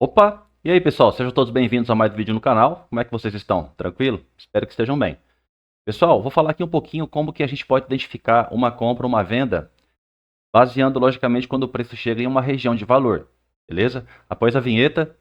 Opa! E aí, pessoal? Sejam todos bem-vindos a mais um vídeo no canal. Como é que vocês estão? Tranquilo? Espero que estejam bem. Pessoal, vou falar aqui um pouquinho como que a gente pode identificar uma compra ou uma venda, baseando logicamente quando o preço chega em uma região de valor. Beleza? Após a vinheta.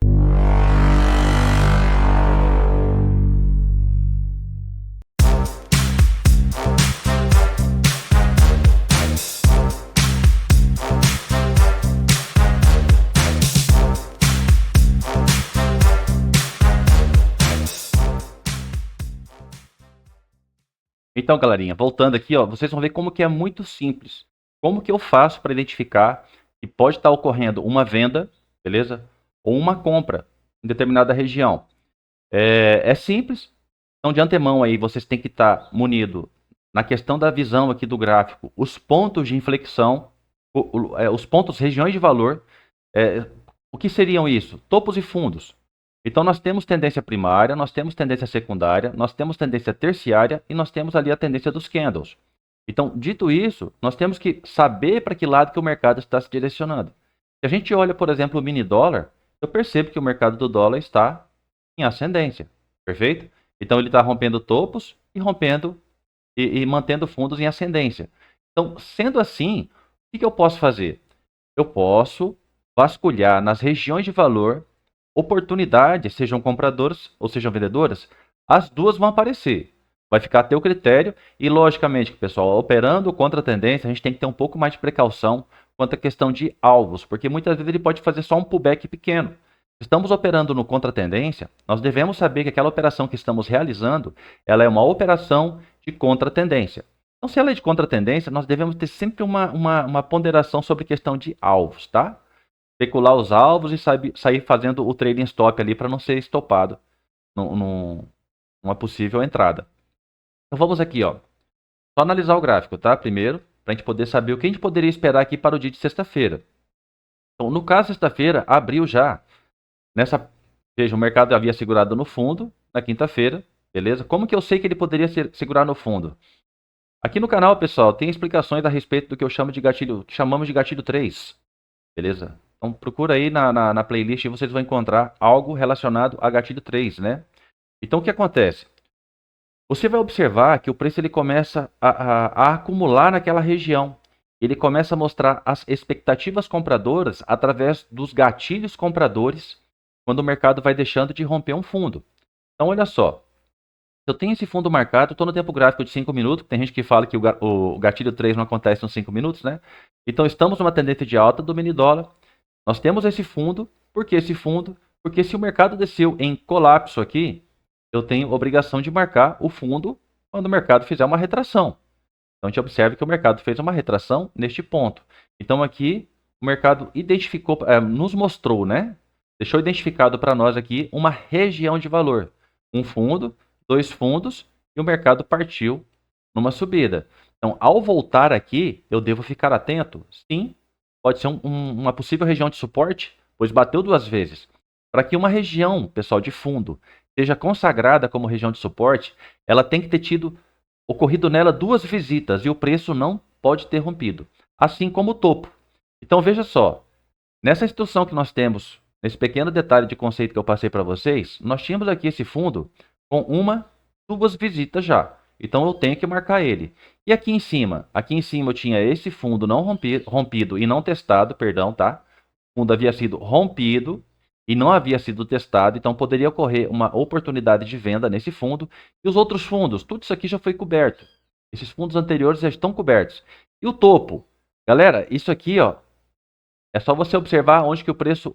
Então, galerinha, voltando aqui, ó, vocês vão ver como que é muito simples. Como que eu faço para identificar que pode estar ocorrendo uma venda, beleza? Ou uma compra em determinada região. É simples. Então, de antemão aí, vocês têm que estar munido na questão da visão aqui do gráfico, os pontos de inflexão, os pontos, regiões de valor. O que seriam isso? Topos e fundos. Então, nós temos tendência primária, nós temos tendência secundária, nós temos tendência terciária e nós temos ali a tendência dos candles. Então, dito isso, nós temos que saber para que lado que o mercado está se direcionando. Se a gente olha, por exemplo, o mini dólar, eu percebo que o mercado do dólar está em ascendência, perfeito? Então, ele está rompendo topos e rompendo e mantendo fundos em ascendência. Então, sendo assim, o que eu posso fazer? Eu posso vasculhar nas regiões de valor oportunidades, sejam compradoras ou sejam vendedoras, as duas vão aparecer. Vai ficar a teu critério e, logicamente, pessoal, operando contra a tendência, a gente tem que ter um pouco mais de precaução quanto à questão de alvos, porque muitas vezes ele pode fazer só um pullback pequeno. Estamos operando no contra-tendência, nós devemos saber que aquela operação que estamos realizando, ela é uma operação de contra-tendência. Então, se ela é de contra-tendência, nós devemos ter sempre uma ponderação sobre questão de alvos, tá? Especular os alvos e sair fazendo o trading stop ali para não ser estopado numa possível entrada. Então vamos aqui, ó. Só analisar o gráfico, tá? Primeiro, para a gente poder saber o que a gente poderia esperar aqui para o dia de sexta-feira. Então, no caso, sexta-feira, abriu já. Veja, o mercado havia segurado no fundo na quinta-feira, beleza? Como que eu sei que ele poderia segurar no fundo? Aqui no canal, pessoal, tem explicações a respeito do que eu chamo de gatilho, que chamamos de gatilho 3, beleza? Então procura aí na playlist e vocês vão encontrar algo relacionado a gatilho 3, né? Então o que acontece? Você vai observar que o preço ele começa a acumular naquela região. Ele começa a mostrar as expectativas compradoras através dos gatilhos compradores quando o mercado vai deixando de romper um fundo. Então olha só, eu tenho esse fundo marcado, estou no tempo gráfico de 5 minutos, tem gente que fala que o gatilho 3 não acontece nos 5 minutos, né? Então estamos numa tendência de alta do mini dólar. Nós temos esse fundo. Por que esse fundo? Porque se o mercado desceu em colapso aqui, eu tenho obrigação de marcar o fundo quando o mercado fizer uma retração. Então a gente observa que o mercado fez uma retração neste ponto. Então aqui o mercado identificou, nos mostrou, né? Deixou identificado para nós aqui uma região de valor. Um fundo, dois fundos e o mercado partiu numa subida. Então, ao voltar aqui, eu devo ficar atento? Sim, pode ser uma possível região de suporte, pois bateu duas vezes. Para que uma região, pessoal, de fundo seja consagrada como região de suporte, ela tem que ter ocorrido nela duas visitas e o preço não pode ter rompido, assim como o topo. Então veja só, nessa instrução que nós temos, nesse pequeno detalhe de conceito que eu passei para vocês, nós tínhamos aqui esse fundo com duas visitas já. Então eu tenho que marcar ele. E aqui em cima eu tinha esse fundo não rompido e não testado, perdão, tá? O fundo havia sido rompido e não havia sido testado, então poderia ocorrer uma oportunidade de venda nesse fundo. E os outros fundos, tudo isso aqui já foi coberto. Esses fundos anteriores já estão cobertos. E o topo? Galera, isso aqui, ó, é só você observar onde que o preço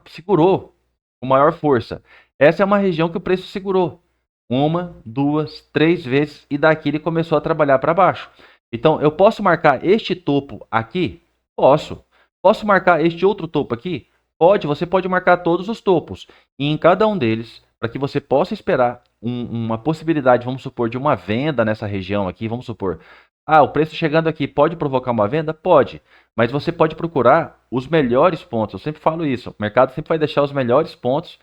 segurou com maior força. Essa é uma região que o preço segurou. Uma, duas, três vezes e daqui ele começou a trabalhar para baixo. Então, eu posso marcar este topo aqui? Posso. Posso marcar este outro topo aqui? Pode, você pode marcar todos os topos. E em cada um deles, para que você possa esperar uma possibilidade, vamos supor, de uma venda nessa região aqui, vamos supor. Ah, o preço chegando aqui pode provocar uma venda? Pode. Mas você pode procurar os melhores pontos. Eu sempre falo isso. O mercado sempre vai deixar os melhores pontos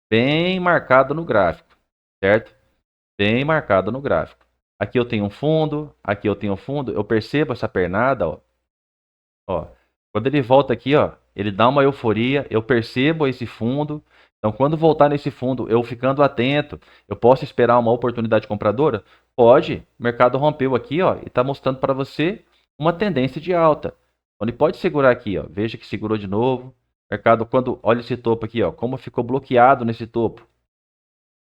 bem marcado no gráfico, certo? Bem marcado no gráfico. Aqui eu tenho um fundo, aqui eu tenho um fundo. Eu percebo essa pernada, ó. Ó, quando ele volta aqui, ó, ele dá uma euforia, eu percebo esse fundo. Então, quando voltar nesse fundo, eu ficando atento, eu posso esperar uma oportunidade compradora? Pode. O mercado rompeu aqui, ó, e está mostrando para você uma tendência de alta. Então, ele pode segurar aqui, ó. Veja que segurou de novo. O mercado, quando olha esse topo aqui, ó, como ficou bloqueado nesse topo.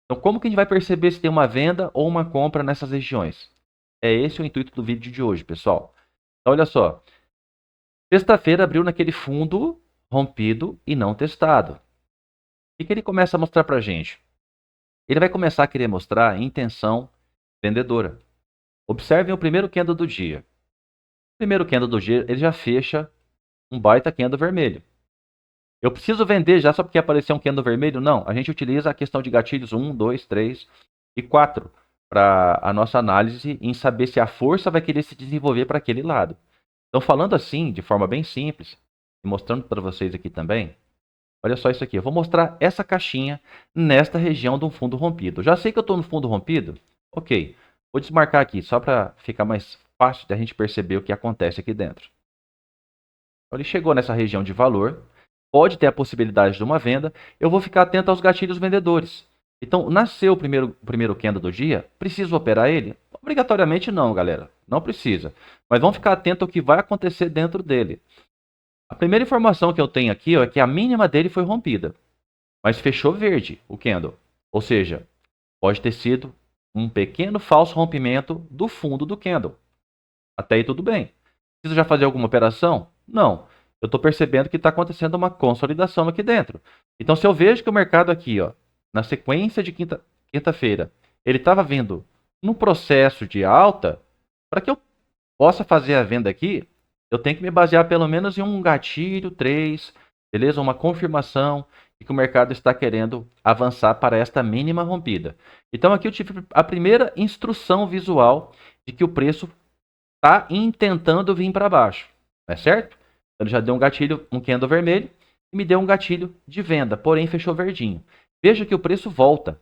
Então, como que a gente vai perceber se tem uma venda ou uma compra nessas regiões? É esse o intuito do vídeo de hoje, pessoal. Então, olha só. Sexta-feira abriu naquele fundo rompido e não testado. O que ele começa a mostrar para a gente? Ele vai começar a querer mostrar intenção vendedora. Observem o primeiro candle do dia. O primeiro candle do dia, ele já fecha um baita candle vermelho. Eu preciso vender já só porque apareceu um candle vermelho? Não, a gente utiliza a questão de gatilhos 1, 2, 3 e 4 para a nossa análise em saber se a força vai querer se desenvolver para aquele lado. Então, falando assim, de forma bem simples, e mostrando para vocês aqui também, olha só isso aqui. Eu vou mostrar essa caixinha nesta região de um fundo rompido. Já sei que eu estou no fundo rompido? Ok. Vou desmarcar aqui, só para ficar mais fácil de a gente perceber o que acontece aqui dentro. Então, ele chegou nessa região de valor. Pode ter a possibilidade de uma venda. Eu vou ficar atento aos gatilhos vendedores. Então, nasceu o primeiro candle do dia. Preciso operar ele? Obrigatoriamente não, galera. Não precisa. Mas vamos ficar atento ao que vai acontecer dentro dele. A primeira informação que eu tenho aqui ó, é que a mínima dele foi rompida. Mas fechou verde o candle. Ou seja, pode ter sido um pequeno falso rompimento do fundo do candle. Até aí tudo bem. Preciso já fazer alguma operação? Não. Eu estou percebendo que está acontecendo uma consolidação aqui dentro. Então, se eu vejo que o mercado aqui, ó, na sequência de quinta-feira, ele estava vindo num processo de alta, para que eu possa fazer a venda aqui, eu tenho que me basear pelo menos em um gatilho 3, beleza? Uma confirmação de que o mercado está querendo avançar para esta mínima rompida. Então, aqui eu tive a primeira instrução visual de que o preço está intentando vir para baixo, não é certo? Ele já deu um gatilho, um candle vermelho, e me deu um gatilho de venda, porém fechou verdinho. Veja que o preço volta.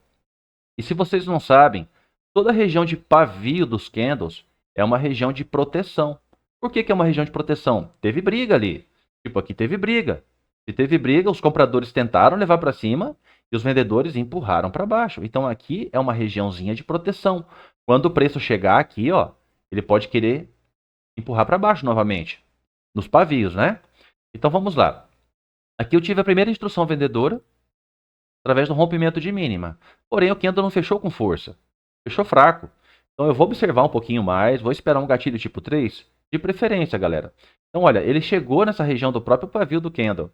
E se vocês não sabem, toda a região de pavio dos candles é uma região de proteção. Por que é uma região de proteção? Teve briga ali. Tipo, aqui teve briga. Se teve briga, os compradores tentaram levar para cima e os vendedores empurraram para baixo. Então aqui é uma regiãozinha de proteção. Quando o preço chegar aqui, ó, ele pode querer empurrar para baixo novamente. Nos pavios, né? Então vamos lá. Aqui eu tive a primeira instrução vendedora através do rompimento de mínima. Porém, o candle não fechou com força. Fechou fraco. Então eu vou observar um pouquinho mais, vou esperar um gatilho tipo 3, de preferência, galera. Então, olha, ele chegou nessa região do próprio pavio do candle.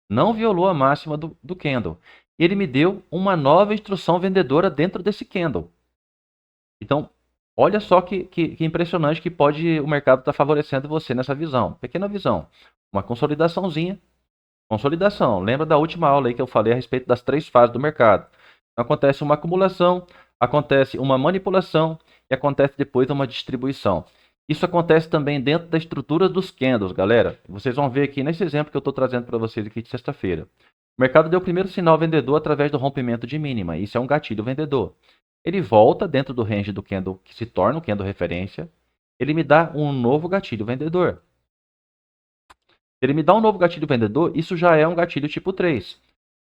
Não violou a máxima do candle. Ele me deu uma nova instrução vendedora dentro desse candle. Então, olha só que impressionante que pode o mercado estar favorecendo você nessa visão. Pequena visão. Uma consolidaçãozinha. Consolidação. Lembra da última aula aí que eu falei a respeito das 3 fases do mercado. Acontece uma acumulação, acontece uma manipulação e acontece depois uma distribuição. Isso acontece também dentro da estrutura dos candles, galera. Vocês vão ver aqui nesse exemplo que eu estou trazendo para vocês aqui de sexta-feira. O mercado deu o primeiro sinal vendedor através do rompimento de mínima. Isso é um gatilho vendedor. Ele volta dentro do range do candle que se torna o candle referência. Ele me dá um novo gatilho vendedor. Ele me dá um novo gatilho vendedor, isso já é um gatilho tipo 3.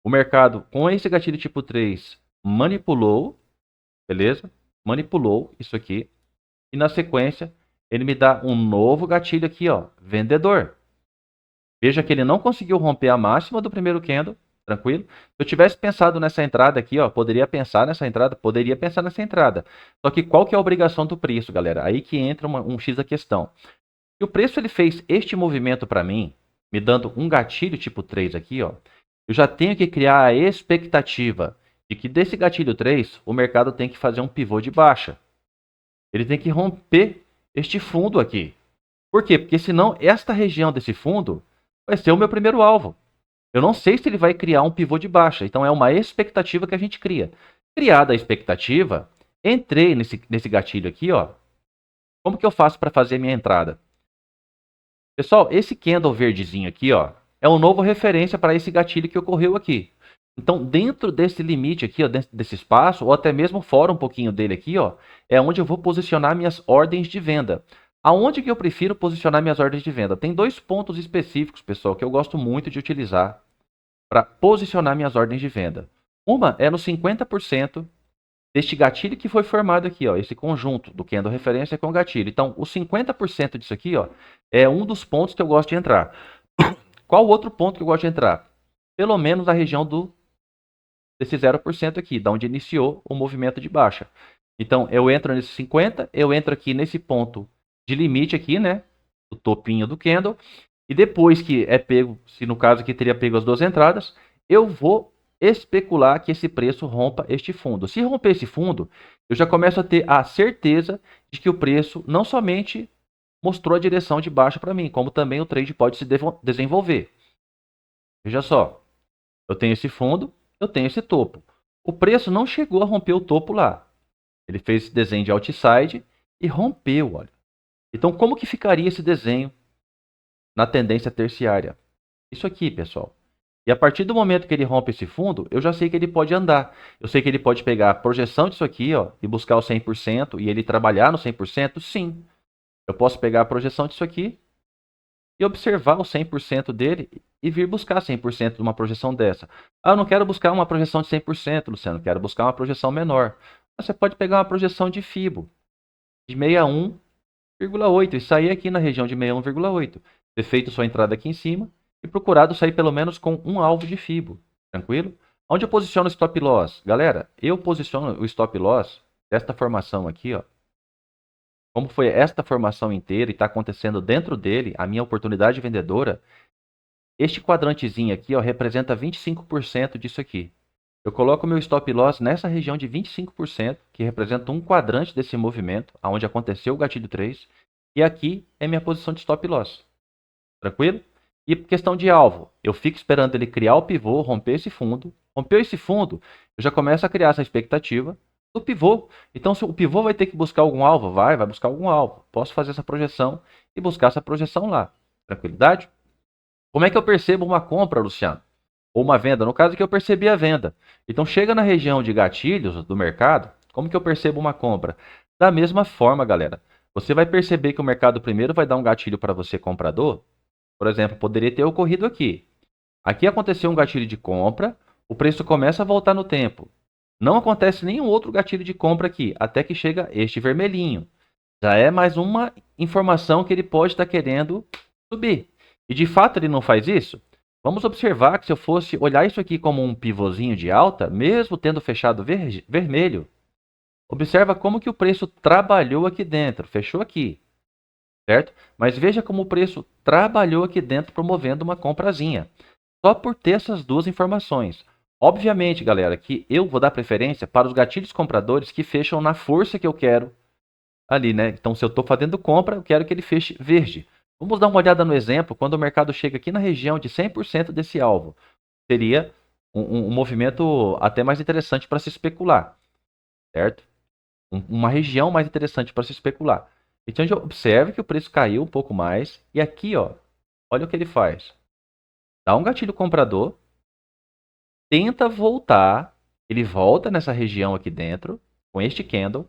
O mercado, com esse gatilho tipo 3, manipulou, beleza? Manipulou isso aqui. E na sequência, ele me dá um novo gatilho aqui, ó, vendedor. Veja que ele não conseguiu romper a máxima do primeiro candle, tranquilo? Se eu tivesse pensado nessa entrada aqui, ó, poderia pensar nessa entrada. Só que qual que é a obrigação do preço, galera? Aí que entra um X da questão. Se o preço ele fez este movimento para mim, me dando um gatilho tipo 3 aqui, ó, eu já tenho que criar a expectativa de que desse gatilho 3, o mercado tem que fazer um pivô de baixa. Ele tem que romper este fundo aqui. Por quê? Porque senão esta região desse fundo vai ser o meu primeiro alvo. Eu não sei se ele vai criar um pivô de baixa. Então é uma expectativa que a gente cria. Criada a expectativa, entrei nesse gatilho aqui, ó. Como que eu faço para fazer minha entrada? Pessoal, esse candle verdezinho aqui, ó, é um novo referência para esse gatilho que ocorreu aqui. Então, dentro desse limite aqui, ó, dentro desse espaço, ou até mesmo fora um pouquinho dele aqui, ó, é onde eu vou posicionar minhas ordens de venda. Aonde que eu prefiro posicionar minhas ordens de venda? Tem dois pontos específicos, pessoal, que eu gosto muito de utilizar para posicionar minhas ordens de venda. Uma é no 50% deste gatilho que foi formado aqui, ó, esse conjunto do candle referência com gatilho. Então, os 50% disso aqui, ó, é um dos pontos que eu gosto de entrar. Qual outro ponto que eu gosto de entrar? Pelo menos a região desse 0% aqui, da onde iniciou o movimento de baixa. Então, eu entro nesse 50, eu entro aqui nesse ponto de limite aqui, né? O topinho do candle. E depois que é pego, se no caso aqui teria pego as duas entradas, eu vou especular que esse preço rompa este fundo. Se romper esse fundo, eu já começo a ter a certeza de que o preço não somente mostrou a direção de baixa para mim, como também o trade pode se desenvolver. Veja só, eu tenho esse fundo, eu tenho esse topo. O preço não chegou a romper o topo lá. Ele fez esse desenho de outside e rompeu, olha. Então, como que ficaria esse desenho na tendência terciária? Isso aqui, pessoal. E a partir do momento que ele rompe esse fundo, eu já sei que ele pode andar. Eu sei que ele pode pegar a projeção disso aqui, ó, e buscar o 100% e ele trabalhar no 100%, sim. Eu posso pegar a projeção disso aqui e observar o 100% dele e vir buscar 100% de uma projeção dessa. Ah, eu não quero buscar uma projeção de 100%, Luciano, quero buscar uma projeção menor. Você pode pegar uma projeção de FIBO, de 61,8 e sair aqui na região de 61,8. Ter feito sua entrada aqui em cima e procurado sair pelo menos com um alvo de FIBO. Tranquilo? Onde eu posiciono o stop loss? Galera, eu posiciono o stop loss desta formação aqui, ó. Como foi esta formação inteira e está acontecendo dentro dele, a minha oportunidade vendedora, este quadrantezinho aqui, ó, representa 25% disso aqui. Eu coloco meu stop loss nessa região de 25%, que representa um quadrante desse movimento, onde aconteceu o gatilho 3, e aqui é minha posição de stop loss. Tranquilo? E questão de alvo, eu fico esperando ele criar o pivô, romper esse fundo. Rompeu esse fundo, eu já começo a criar essa expectativa do pivô. Então, se o pivô vai ter que buscar algum alvo, vai buscar algum alvo. Posso fazer essa projeção e buscar essa projeção lá. Tranquilidade? Como é que eu percebo uma compra, Luciano? Ou uma venda? No caso que eu percebi a venda. Então, chega na região de gatilhos do mercado, como que eu percebo uma compra? Da mesma forma, galera. Você vai perceber que o mercado primeiro vai dar um gatilho para você, comprador. Por exemplo, poderia ter ocorrido aqui. Aqui aconteceu um gatilho de compra, o preço começa a voltar no tempo. Não acontece nenhum outro gatilho de compra aqui, até que chega este vermelhinho. Já é mais uma informação que ele pode estar querendo subir. E de fato ele não faz isso? Vamos observar que se eu fosse olhar isso aqui como um pivôzinho de alta, mesmo tendo fechado vermelho, observa como que o preço trabalhou aqui dentro, fechou aqui, certo? Mas veja como o preço trabalhou aqui dentro promovendo uma comprazinha. Só por ter essas duas informações. Obviamente, galera, que eu vou dar preferência para os gatilhos compradores que fecham na força que eu quero ali, né? Então, se eu estou fazendo compra, eu quero que ele feche verde. Vamos dar uma olhada no exemplo, quando o mercado chega aqui na região de 100% desse alvo. Seria um movimento até mais interessante para se especular, certo? Uma região mais interessante para se especular. Então, observe que o preço caiu um pouco mais. E aqui, ó, olha o que ele faz. Dá um gatilho comprador, tenta voltar, ele volta nessa região aqui dentro, com este candle,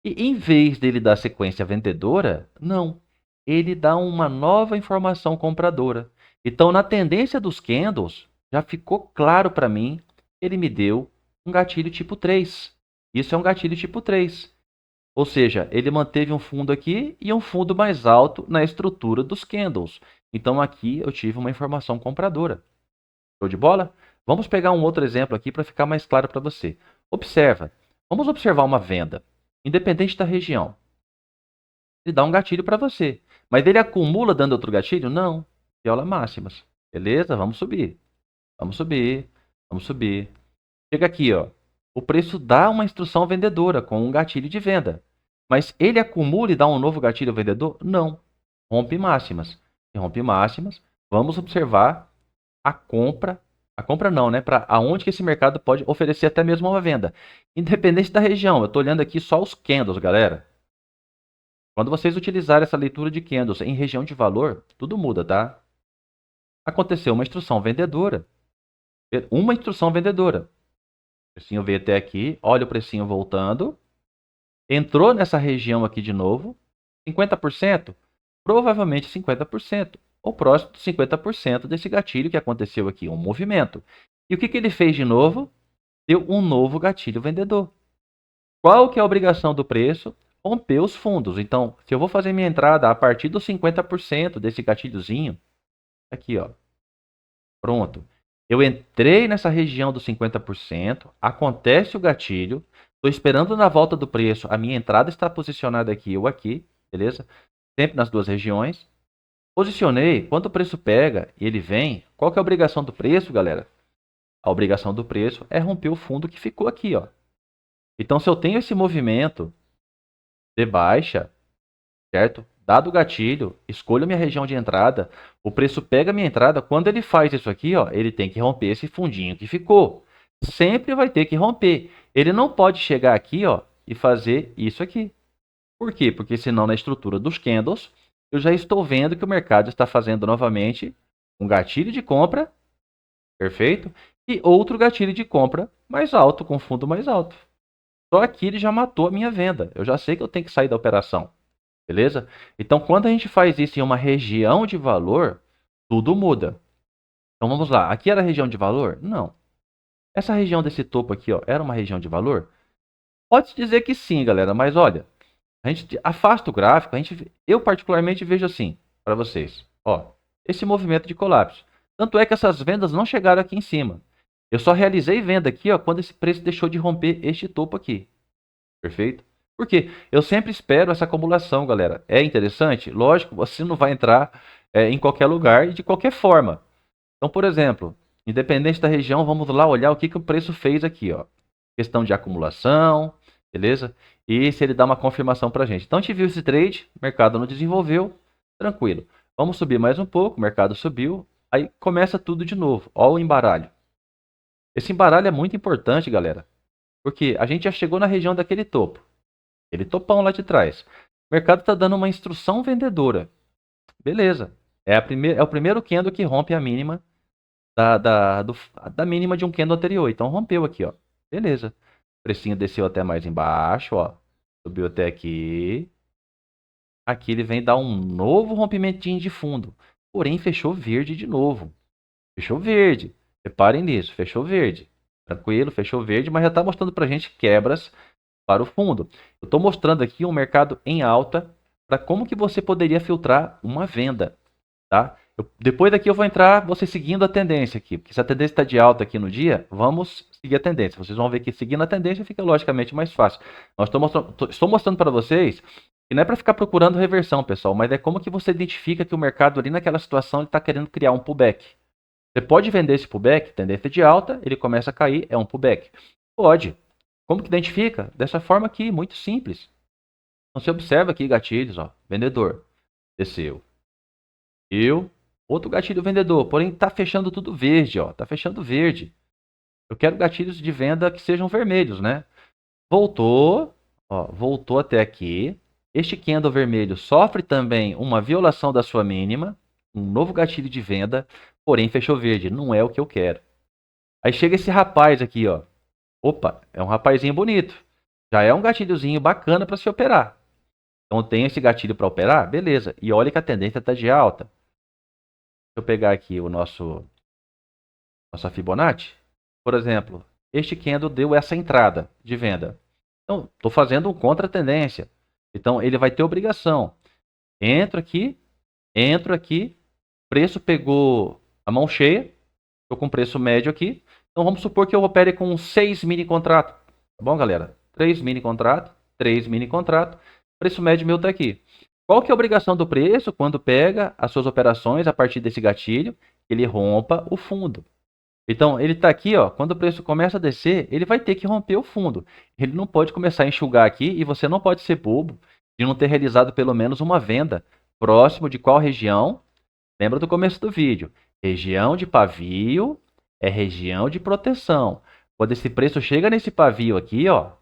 e em vez dele dar sequência vendedora, não, ele dá uma nova informação compradora. Então, na tendência dos candles, já ficou claro para mim que ele me deu um gatilho tipo 3. Isso é um gatilho tipo 3. Ou seja, ele manteve um fundo aqui e um fundo mais alto na estrutura dos candles. Então, aqui eu tive uma informação compradora. Show de bola? Vamos pegar um outro exemplo aqui para ficar mais claro para você. Observa. Vamos observar uma venda, independente da região. Ele dá um gatilho para você. Mas ele acumula dando outro gatilho? Não. Viola máximas. Beleza? Vamos subir. Vamos subir. Vamos subir. Chega aqui, ó. O preço dá uma instrução vendedora com um gatilho de venda. Mas ele acumula e dá um novo gatilho vendedor? Não. Rompe máximas. Se rompe máximas, vamos observar a compra. A compra não, né? Para aonde que esse mercado pode oferecer até mesmo uma venda. Independente da região. Eu estou olhando aqui só os candles, galera. Quando vocês utilizarem essa leitura de candles em região de valor, tudo muda, tá? Aconteceu uma instrução vendedora. Uma instrução vendedora. O precinho veio até aqui. Olha o precinho voltando. Entrou nessa região aqui de novo. 50%? Provavelmente 50%. Ou próximo de 50% desse gatilho que aconteceu aqui, um movimento. E o que ele fez de novo? Deu um novo gatilho vendedor. Qual que é a obrigação do preço? Romper os fundos. Então, se eu vou fazer minha entrada a partir dos 50% desse gatilhozinho, aqui, ó. Pronto. Eu entrei nessa região dos 50%, acontece o gatilho, estou esperando na volta do preço, a minha entrada está posicionada aqui ou aqui, beleza? Sempre nas duas regiões. Posicionei, quando o preço pega e ele vem, qual que é a obrigação do preço, galera? A obrigação do preço é romper o fundo que ficou aqui, ó. Então, se eu tenho esse movimento de baixa, certo? Dado o gatilho, escolho minha região de entrada, o preço pega a minha entrada, quando ele faz isso aqui, ó, ele tem que romper esse fundinho que ficou. Sempre vai ter que romper. Ele não pode chegar aqui, ó, e fazer isso aqui. Por quê? Porque senão na estrutura dos candles, eu já estou vendo que o mercado está fazendo novamente um gatilho de compra, perfeito? E outro gatilho de compra mais alto, com fundo mais alto. Só aqui ele já matou a minha venda. Eu já sei que eu tenho que sair da operação. Beleza? Então, quando a gente faz isso em uma região de valor, tudo muda. Então, vamos lá. Aqui era a região de valor? Não. Essa região desse topo aqui, ó, era uma região de valor? Pode-se dizer que sim, galera. Mas olha, a gente afasta o gráfico. Eu particularmente vejo assim, para vocês. Ó, esse movimento de colapso. Tanto é que essas vendas não chegaram aqui em cima. Eu só realizei venda aqui, ó, quando esse preço deixou de romper este topo aqui. Perfeito? Porque eu sempre espero essa acumulação, galera. É interessante? Lógico, você não vai entrar em qualquer lugar e de qualquer forma. Então, por exemplo, independente da região, vamos lá olhar o que, que o preço fez aqui, ó. Questão de acumulação, beleza? E se ele dá uma confirmação para a gente. Então, a gente viu esse trade, o mercado não desenvolveu, tranquilo. Vamos subir mais um pouco, o mercado subiu, aí começa tudo de novo. Ó o embaralho. Esse embaralho é muito importante, galera, porque a gente já chegou na região daquele topo. Aquele topão lá de trás. O mercado está dando uma instrução vendedora. Beleza. É o primeiro candle que rompe a mínima da mínima de um candle anterior. Então rompeu aqui, ó. Beleza. O precinho desceu até mais embaixo, ó. Subiu até aqui. Aqui ele vem dar um novo rompimentinho de fundo. Porém, fechou verde de novo. Fechou verde. Reparem nisso, fechou verde. Tranquilo, fechou verde, mas já está mostrando para a gente quebras para o fundo. Eu estou mostrando aqui um mercado em alta para como que você poderia filtrar uma venda, tá? Depois daqui eu vou entrar, você seguindo a tendência aqui, porque se a tendência está de alta aqui no dia, vamos seguir a tendência. Vocês vão ver que seguindo a tendência fica logicamente mais fácil. Estou mostrando para vocês que não é para ficar procurando reversão, pessoal, mas é como que você identifica que o mercado ali naquela situação está querendo criar um pullback. Você pode vender esse pullback, tendência de alta, ele começa a cair, é um pullback. Pode. Como que identifica? Dessa forma aqui, muito simples. Então você observa aqui gatilhos, ó, vendedor, desceu. Outro gatilho vendedor, porém está fechando tudo verde, ó, tá fechando verde. Eu quero gatilhos de venda que sejam vermelhos, né? Voltou, ó, voltou até aqui. Este candle vermelho sofre também uma violação da sua mínima, um novo gatilho de venda, porém fechou verde, não é o que eu quero. Aí chega esse rapaz aqui, ó. Opa, é um rapazinho bonito. Já é um gatilhozinho bacana para se operar. Então tem esse gatilho para operar? Beleza. E olha que a tendência está de alta. Se eu pegar aqui o nossa Fibonacci, por exemplo, este candle deu essa entrada de venda. Então, estou fazendo um contra-tendência. Então, ele vai ter obrigação. Entro aqui, preço pegou a mão cheia, estou com preço médio aqui. Então, vamos supor que eu opere com 6 mini contratos. Tá bom, galera? 3 mini contratos, 3 mini contratos. Preço médio meu está aqui. Qual que é a obrigação do preço quando pega as suas operações a partir desse gatilho? Ele rompa o fundo. Então, ele está aqui, ó, quando o preço começa a descer, ele vai ter que romper o fundo. Ele não pode começar a enxugar aqui e você não pode ser bobo de não ter realizado pelo menos uma venda próximo de qual região? Lembra do começo do vídeo. Região de pavio é região de proteção. Quando esse preço chega nesse pavio aqui, ó,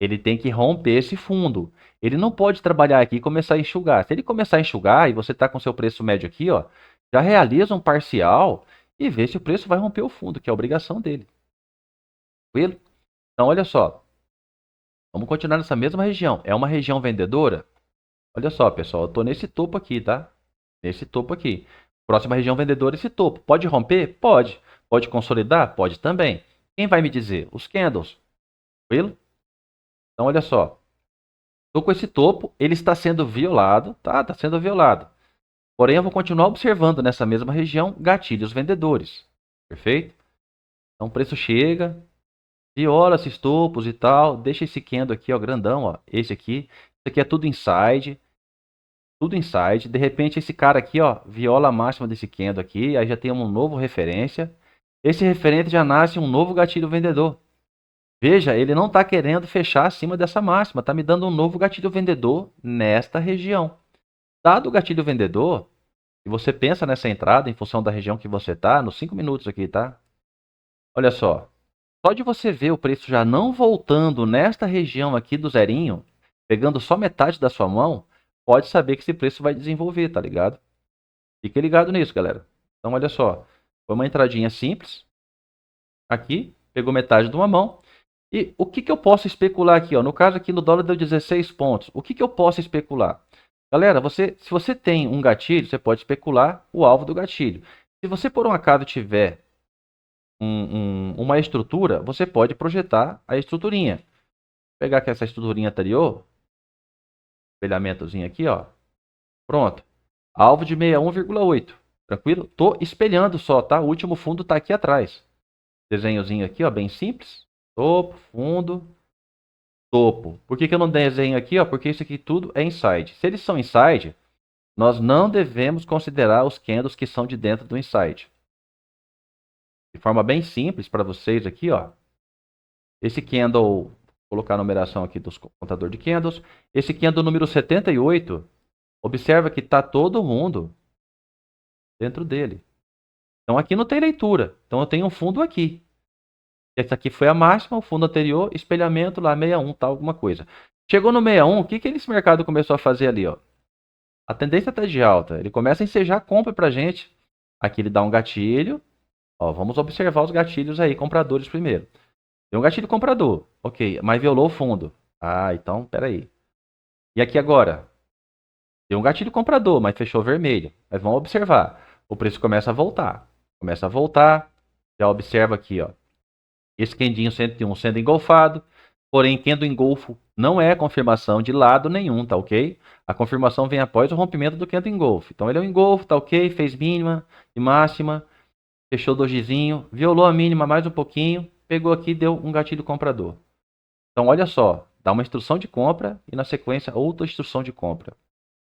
ele tem que romper esse fundo. Ele não pode trabalhar aqui e começar a enxugar. Se ele começar a enxugar e você está com seu preço médio aqui, ó, já realiza um parcial e vê se o preço vai romper o fundo, que é a obrigação dele. Tranquilo? Então, olha só. Vamos continuar nessa mesma região. É uma região vendedora? Olha só, pessoal, eu tô nesse topo aqui, tá? Nesse topo aqui. Próxima região vendedora, esse topo. Pode romper? Pode. Pode consolidar? Pode também. Quem vai me dizer? Os candles. Tranquilo? Então, olha só. Estou com esse topo, ele está sendo violado, tá? Está sendo violado. Porém, eu vou continuar observando nessa mesma região gatilhos vendedores. Perfeito? Então, o preço chega, viola esses topos e tal, deixa esse candle aqui, ó, grandão, ó. Esse aqui. Isso aqui é tudo inside. Tudo inside. De repente, esse cara aqui, ó, viola a máxima desse candle aqui. Aí já tem um novo referência. Esse referente já nasce um novo gatilho vendedor. Veja, ele não está querendo fechar acima dessa máxima. Está me dando um novo gatilho vendedor nesta região. Dado o gatilho vendedor, se você pensa nessa entrada em função da região que você está, nos 5 minutos aqui, tá? Olha só. Só de você ver o preço já não voltando nesta região aqui do zerinho, pegando só metade da sua mão, pode saber que esse preço vai desenvolver, tá ligado? Fique ligado nisso, galera. Então, olha só. Foi uma entradinha simples. Aqui, pegou metade de uma mão. E o que eu posso especular aqui? Ó? No caso aqui no dólar deu 16 pontos. O que eu posso especular? Galera, se você tem um gatilho, você pode especular o alvo do gatilho. Se você por um acaso tiver uma estrutura, você pode projetar a estruturinha. Vou pegar aqui essa estruturinha anterior, espelhamentozinho aqui, ó. Pronto. Alvo de 61,8. Tranquilo? Tô espelhando só, tá? O último fundo tá aqui atrás. Desenhozinho aqui, ó, bem simples. Topo, fundo, topo. Por que eu não desenho aqui? Ó? Porque isso aqui tudo é inside. Se eles são inside, nós não devemos considerar os candles que são de dentro do inside. De forma bem simples para vocês aqui, ó. Esse candle, vou colocar a numeração aqui dos contador de candles. Esse candle número 78, observa que está todo mundo dentro dele. Então aqui não tem leitura. Então eu tenho um fundo aqui. Essa aqui foi a máxima, o fundo anterior, espelhamento lá 61, tal, alguma coisa. Chegou no 61, o que esse mercado começou a fazer ali, ó? A tendência está de alta. Ele começa a ensejar compra para a gente. Aqui ele dá um gatilho. Ó, vamos observar os gatilhos aí, compradores primeiro. Tem um gatilho comprador. Ok, mas violou o fundo. Ah, então, peraí. E aqui agora? Tem um gatilho comprador, mas fechou vermelho. Mas vamos observar. O preço começa a voltar. Começa a voltar. Já observa aqui, ó. Esse candinho 101 sendo engolfado. Porém, candle engolfo não é confirmação de lado nenhum, tá ok? A confirmação vem após o rompimento do candle engolfo. Então, ele é um engolfo, tá ok? Fez mínima e máxima. Fechou dojizinho. Violou a mínima mais um pouquinho. Pegou aqui e deu um gatilho comprador. Então, olha só. Dá uma instrução de compra e, na sequência, outra instrução de compra.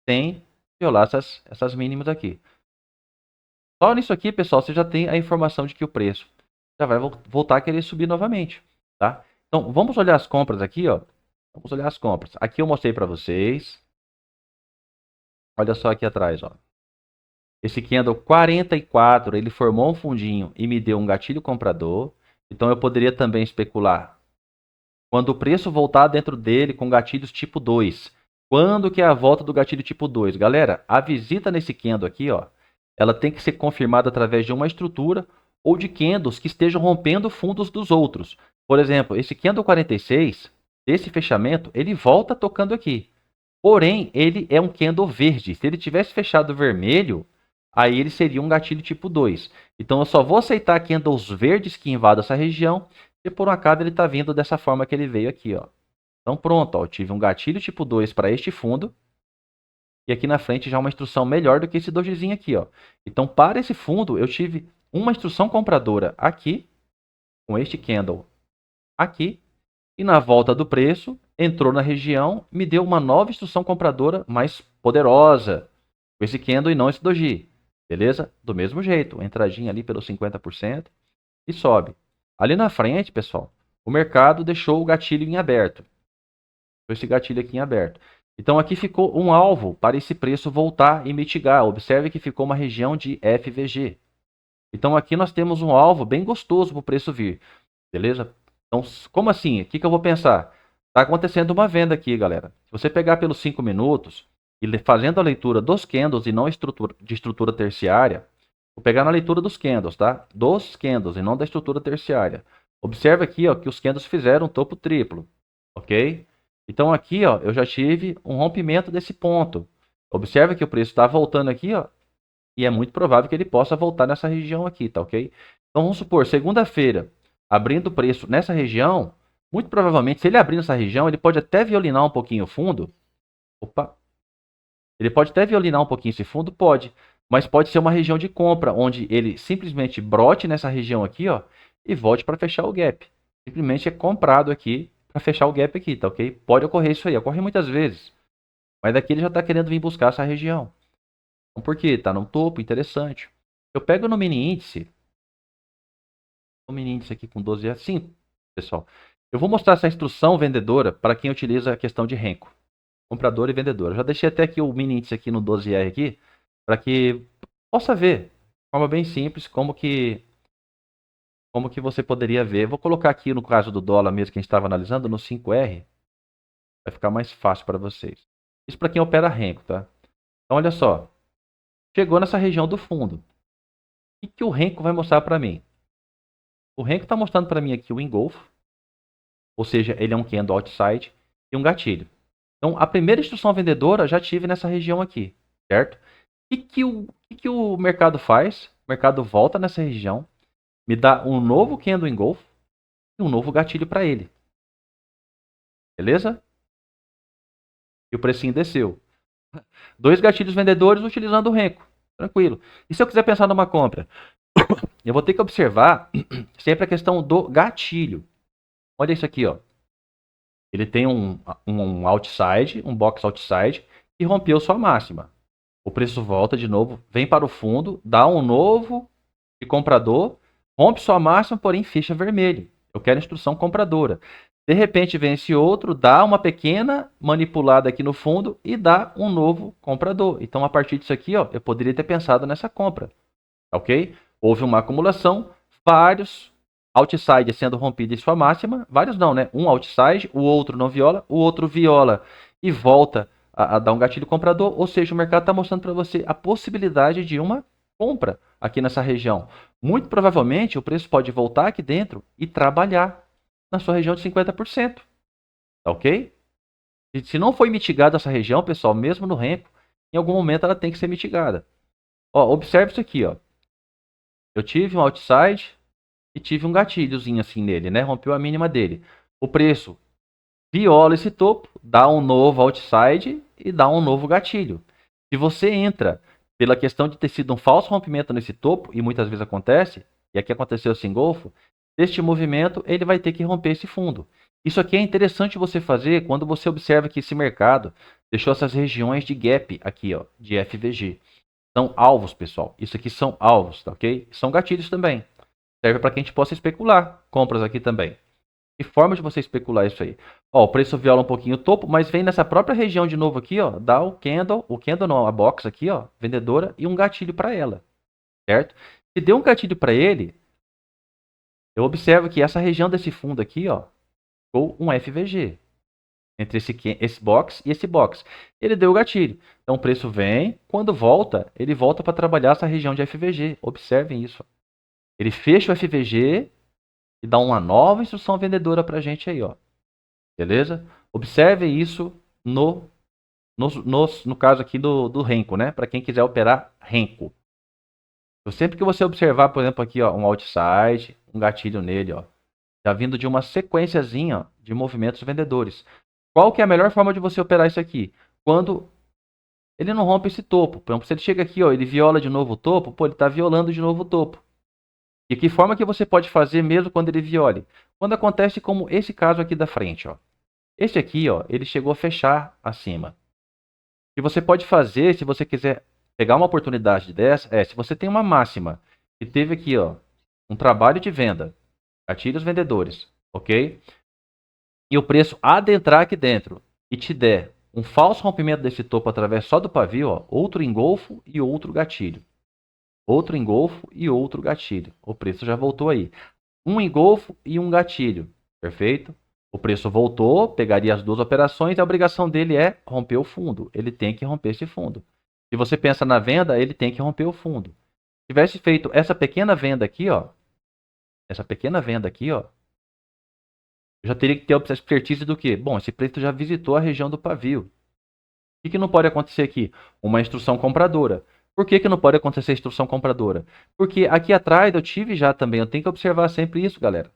Sem violar essas mínimas aqui. Só nisso aqui, pessoal, você já tem a informação de que o preço já vai voltar a querer subir novamente, tá? Então, vamos olhar as compras aqui, ó. Vamos olhar as compras. Aqui eu mostrei para vocês. Olha só aqui atrás, ó. Esse candle 44, ele formou um fundinho e me deu um gatilho comprador. Então, eu poderia também especular. Quando o preço voltar dentro dele com gatilhos tipo 2. Quando que é a volta do gatilho tipo 2? Galera, a visita nesse candle aqui, ó, ela tem que ser confirmada através de uma estrutura ou de candles que estejam rompendo fundos dos outros. Por exemplo, esse candle 46, esse fechamento, ele volta tocando aqui. Porém, ele é um candle verde. Se ele tivesse fechado vermelho, aí ele seria um gatilho tipo 2. Então, eu só vou aceitar candles verdes que invadam essa região se por um acaso ele está vindo dessa forma que ele veio aqui, ó. Então, pronto, ó, eu tive um gatilho tipo 2 para este fundo. E aqui na frente já uma instrução melhor do que esse dojizinho aqui, ó. Então, para esse fundo, eu tive uma instrução compradora aqui, com este candle aqui. E na volta do preço, entrou na região, me deu uma nova instrução compradora mais poderosa. Com esse candle e não esse doji. Beleza? Do mesmo jeito, entradinha ali pelo 50% e sobe. Ali na frente, pessoal, o mercado deixou o gatilho em aberto. Deixou esse gatilho aqui em aberto. Então aqui ficou um alvo para esse preço voltar e mitigar. Observe que ficou uma região de FVG. Então aqui nós temos um alvo bem gostoso para o preço vir. Beleza? Então, como assim? O que eu vou pensar? Está acontecendo uma venda aqui, galera. Se você pegar pelos 5 minutos e fazendo a leitura dos candles e não de estrutura terciária, vou pegar na leitura dos candles, tá? Dos candles e não da estrutura terciária. Observe aqui, ó, que os candles fizeram um topo triplo, ok? Então aqui, ó, eu já tive um rompimento desse ponto. Observe que o preço está voltando aqui, ó, e é muito provável que ele possa voltar nessa região aqui, tá ok? Então vamos supor, segunda-feira, abrindo o preço nessa região, muito provavelmente, se ele abrir nessa região, ele pode até violinar um pouquinho o fundo. Opa! Ele pode até violinar um pouquinho esse fundo? Pode. Mas pode ser uma região de compra, onde ele simplesmente brote nessa região aqui, ó, e volte para fechar o gap. Simplesmente é comprado aqui para fechar o gap aqui, tá ok? Pode ocorrer isso aí, ocorre muitas vezes. Mas daqui ele já está querendo vir buscar essa região. Então, por quê? Está no topo, interessante. Eu pego no mini índice, o mini índice aqui com 12 reais. Sim, pessoal. Eu vou mostrar essa instrução vendedora para quem utiliza a questão de renko. Comprador e vendedor. Eu já deixei até aqui o mini índice aqui no 12R aqui, para que possa ver, de forma bem simples, como que você poderia ver. Vou colocar aqui no caso do dólar mesmo que a gente estava analisando, no 5R, vai ficar mais fácil para vocês. Isso para quem opera renko, tá? Então olha só, chegou nessa região do fundo. O que o renko vai mostrar para mim? O renko está mostrando para mim aqui o engolfo, ou seja, ele é um candle outside e um gatilho. Então a primeira instrução vendedora já tive nessa região aqui, certo? O que o mercado faz? O mercado volta nessa região, me dá um novo candle engolfo e um novo gatilho para ele. Beleza? E o precinho desceu. Dois gatilhos vendedores utilizando o renko. Tranquilo. E se eu quiser pensar numa compra? Eu vou ter que observar sempre a questão do gatilho. Olha isso aqui, ó. Ele tem um outside, um box outside, e rompeu sua máxima. O preço volta de novo, vem para o fundo, dá um novo de comprador, rompe sua máxima, porém fecha vermelho. Eu quero instrução compradora. De repente vem esse outro, dá uma pequena manipulada aqui no fundo e dá um novo comprador. Então, a partir disso aqui, ó, eu poderia ter pensado nessa compra. Ok? Houve uma acumulação, vários outside sendo rompido em sua máxima, vários não, né? Um outside, o outro não viola, o outro viola e volta a dar um gatilho comprador, ou seja, o mercado está mostrando para você a possibilidade de uma compra aqui nessa região. Muito provavelmente o preço pode voltar aqui dentro e trabalhar na sua região de 50%. Tá ok? E se não foi mitigada essa região, pessoal, mesmo no renko, em algum momento ela tem que ser mitigada. Ó, observe isso aqui, ó. Eu tive um outside e tive um gatilhozinho assim nele, né? Rompeu a mínima dele. O preço viola esse topo, dá um novo outside e dá um novo gatilho. Se você entra pela questão de ter sido um falso rompimento nesse topo, e muitas vezes acontece, e aqui aconteceu esse engolfo, este movimento ele vai ter que romper esse fundo. Isso aqui é interessante você fazer quando você observa que esse mercado deixou essas regiões de gap aqui, ó, de FVG. São alvos, pessoal. Isso aqui são alvos, tá ok? São gatilhos também. Serve para que a gente possa especular compras aqui também. Que forma de você especular isso aí? Ó, o preço viola um pouquinho o topo, mas vem nessa própria região de novo aqui, ó, dá o candle não, a box aqui, ó, vendedora e um gatilho para ela, certo? Se deu um gatilho para ele, eu observo que essa região desse fundo aqui, ó, ficou um FVG entre esse box e esse box. Ele deu o gatilho. Então o preço vem, quando volta, ele volta para trabalhar essa região de FVG. Observem isso. Ele fecha o FVG e dá uma nova instrução vendedora para a gente aí, ó. Beleza? Observe isso no caso aqui do renko, né? Para quem quiser operar renko. Então, sempre que você observar, por exemplo, aqui, ó, um outside, um gatilho nele, ó, já vindo de uma sequenciazinha, ó, de movimentos vendedores. Qual que é a melhor forma de você operar isso aqui? Quando ele não rompe esse topo. Por exemplo, se ele chega aqui, ó, ele viola de novo o topo, pô, ele está violando de novo o topo. E que forma que você pode fazer mesmo quando ele viole? Quando acontece como esse caso aqui da frente, ó. Esse aqui, ó, ele chegou a fechar acima. O que você pode fazer, se você quiser pegar uma oportunidade dessa, se você tem uma máxima que teve aqui, ó, um trabalho de venda, gatilhos vendedores, ok? E o preço adentrar aqui dentro e te der um falso rompimento desse topo através só do pavio, ó, outro engolfo e outro gatilho. Outro engolfo e outro gatilho. O preço já voltou aí. Um engolfo e um gatilho. Perfeito? O preço voltou, pegaria as duas operações, a obrigação dele é romper o fundo. Ele tem que romper esse fundo. Se você pensa na venda, ele tem que romper o fundo. Se tivesse feito essa pequena venda aqui, ó, Eu já teria que ter a expertise do quê? Bom, esse preço já visitou a região do pavio. O que não pode acontecer aqui? Uma instrução compradora. Por que não pode acontecer instrução compradora? Porque aqui atrás eu tive já também, eu tenho que observar sempre isso, galera.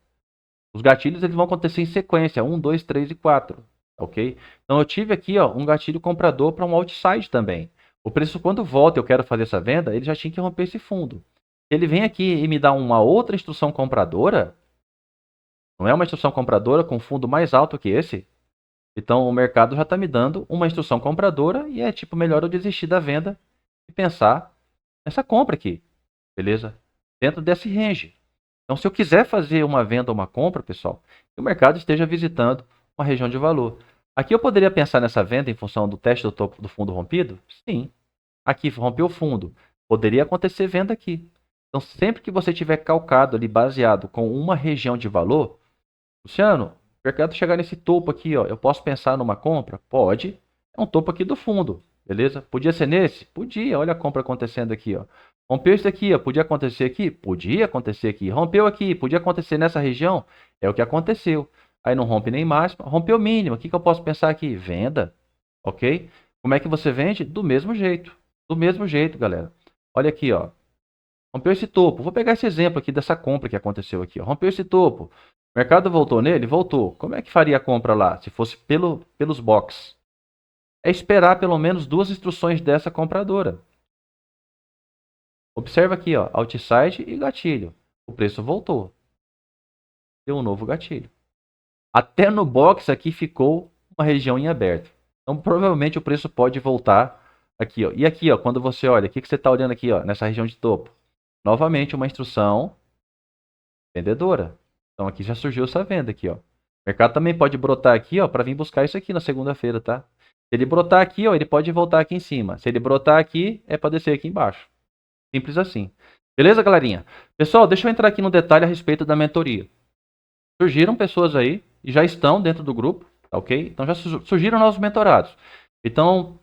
Os gatilhos eles vão acontecer em sequência, 1, 2, 3 e 4, ok? Então eu tive aqui ó, um gatilho comprador para um outside também. O preço quando volta eu quero fazer essa venda, ele já tinha que romper esse fundo. Se ele vem aqui e me dá uma outra instrução compradora, não é uma instrução compradora com fundo mais alto que esse, então o mercado já está me dando uma instrução compradora e é tipo melhor eu desistir da venda e pensar nessa compra aqui, beleza? Dentro desse range. Então se eu quiser fazer uma venda ou uma compra, pessoal, que o mercado esteja visitando uma região de valor. Aqui eu poderia pensar nessa venda em função do teste do topo do fundo rompido? Sim. Aqui rompeu o fundo. Poderia acontecer venda aqui. Então sempre que você tiver calcado ali, baseado com uma região de valor, Luciano, o mercado chegar nesse topo aqui, ó, eu posso pensar numa compra? Pode. É um topo aqui do fundo, beleza? Podia ser nesse? Podia. Olha a compra acontecendo aqui, ó. Rompeu isso aqui, ó. Podia acontecer aqui? Podia acontecer aqui. Rompeu aqui, podia acontecer nessa região? É o que aconteceu. Aí não rompe nem máxima, rompeu mínimo. O que eu posso pensar aqui? Venda, ok? Como é que você vende? Do mesmo jeito. Do mesmo jeito, galera. Olha aqui, ó. Rompeu esse topo. Vou pegar esse exemplo aqui dessa compra que aconteceu aqui, ó. Rompeu esse topo. O mercado voltou nele? Voltou. Como é que faria a compra lá, se fosse pelos box? É esperar pelo menos duas instruções dessa compradora. Observa aqui, ó, outside e gatilho. O preço voltou. Deu um novo gatilho. Até no box aqui ficou uma região em aberto. Então provavelmente o preço pode voltar aqui, ó. E aqui, ó, quando você olha, o que você está olhando aqui, ó, nessa região de topo? Novamente uma instrução vendedora. Então aqui já surgiu essa venda aqui, ó. O mercado também pode brotar aqui, ó, para vir buscar isso aqui na segunda-feira, tá? Se ele brotar aqui, ó, ele pode voltar aqui em cima. Se ele brotar aqui, é para descer aqui embaixo. Simples assim. Beleza, galerinha? Pessoal, deixa eu entrar aqui no detalhe a respeito da mentoria. Surgiram pessoas aí e já estão dentro do grupo, tá ok? Então já surgiram novos mentorados. Então,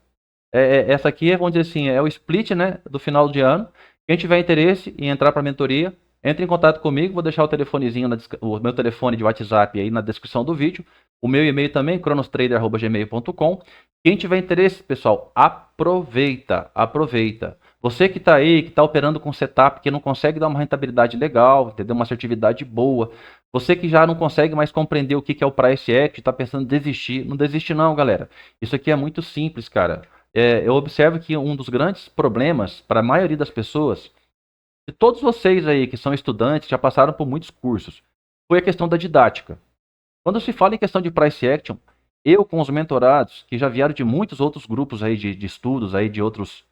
essa aqui, vamos dizer assim, é o split, né, do final de ano. Quem tiver interesse em entrar para a mentoria, entre em contato comigo, vou deixar o telefonezinho, o meu telefone de WhatsApp aí na descrição do vídeo. O meu e-mail também, cronostrader@gmail.com. Quem tiver interesse, pessoal, aproveita, aproveita. Você que está aí, que está operando com setup, que não consegue dar uma rentabilidade legal, entendeu? Uma assertividade boa. Você que já não consegue mais compreender o que é o Price Action, está pensando em desistir. Não desiste não, galera. Isso aqui é muito simples, cara. Eu observo que um dos grandes problemas para a maioria das pessoas, e todos vocês aí que são estudantes, já passaram por muitos cursos, foi a questão da didática. Quando se fala em questão de price action, eu com os mentorados, que já vieram de muitos outros grupos aí de estudos, aí de outros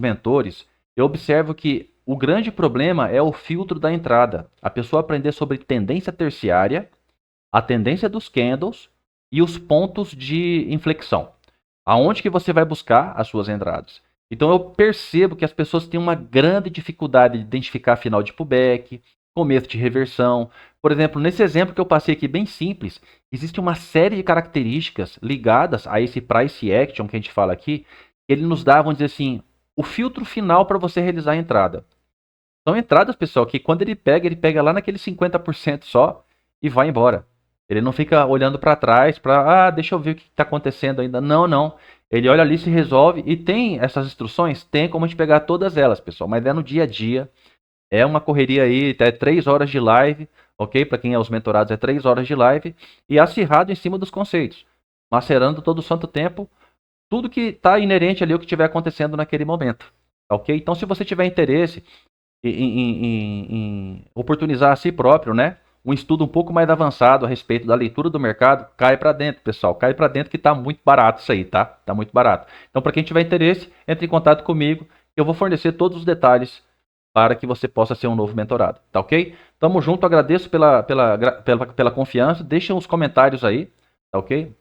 mentores, eu observo que o grande problema é o filtro da entrada. A pessoa aprender sobre tendência terciária, a tendência dos candles e os pontos de inflexão. Aonde que você vai buscar as suas entradas? Então eu percebo que as pessoas têm uma grande dificuldade de identificar final de pullback, começo de reversão. Por exemplo, nesse exemplo que eu passei aqui bem simples, existe uma série de características ligadas a esse price action que a gente fala aqui, que ele nos dá, vamos dizer assim, o filtro final para você realizar a entrada. São entradas, pessoal, que quando ele pega lá naquele 50% só e vai embora. Ele não fica olhando para trás para, deixa eu ver o que está acontecendo ainda. Não, não. Ele olha ali, se resolve e tem essas instruções, tem como a gente pegar todas elas, pessoal, mas é no dia a dia. É uma correria aí, é 3 horas de live, ok? Para quem é os mentorados, é 3 horas de live e acirrado em cima dos conceitos, macerando todo o santo tempo, tudo que está inerente ali ao que estiver acontecendo naquele momento, ok? Então, se você tiver interesse em oportunizar a si próprio, né? Um estudo um pouco mais avançado a respeito da leitura do mercado, cai para dentro, pessoal. Cai para dentro que está muito barato isso aí, tá? Tá muito barato. Então, para quem tiver interesse, entre em contato comigo. Eu vou fornecer todos os detalhes para que você possa ser um novo mentorado, tá ok? Tamo junto, agradeço pela confiança. Deixem os comentários aí, tá ok?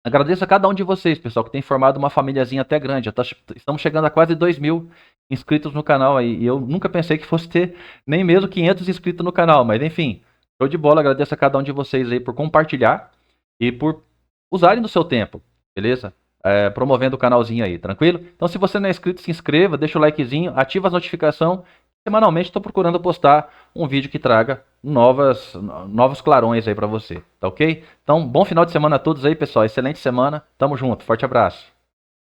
Agradeço a cada um de vocês, pessoal, que tem formado uma famíliazinha até grande. Estamos chegando a quase 2.000 inscritos no canal aí. E eu nunca pensei que fosse ter nem mesmo 500 inscritos no canal. Mas enfim, show de bola. Agradeço a cada um de vocês aí por compartilhar e por usarem do seu tempo, beleza? Promovendo o canalzinho aí, tranquilo? Então se você não é inscrito, se inscreva, deixa o likezinho, ativa as notificações. Semanalmente estou procurando postar um vídeo que traga novos clarões aí para você, tá ok? Então, bom final de semana a todos aí, pessoal. Excelente semana. Tamo junto. Forte abraço.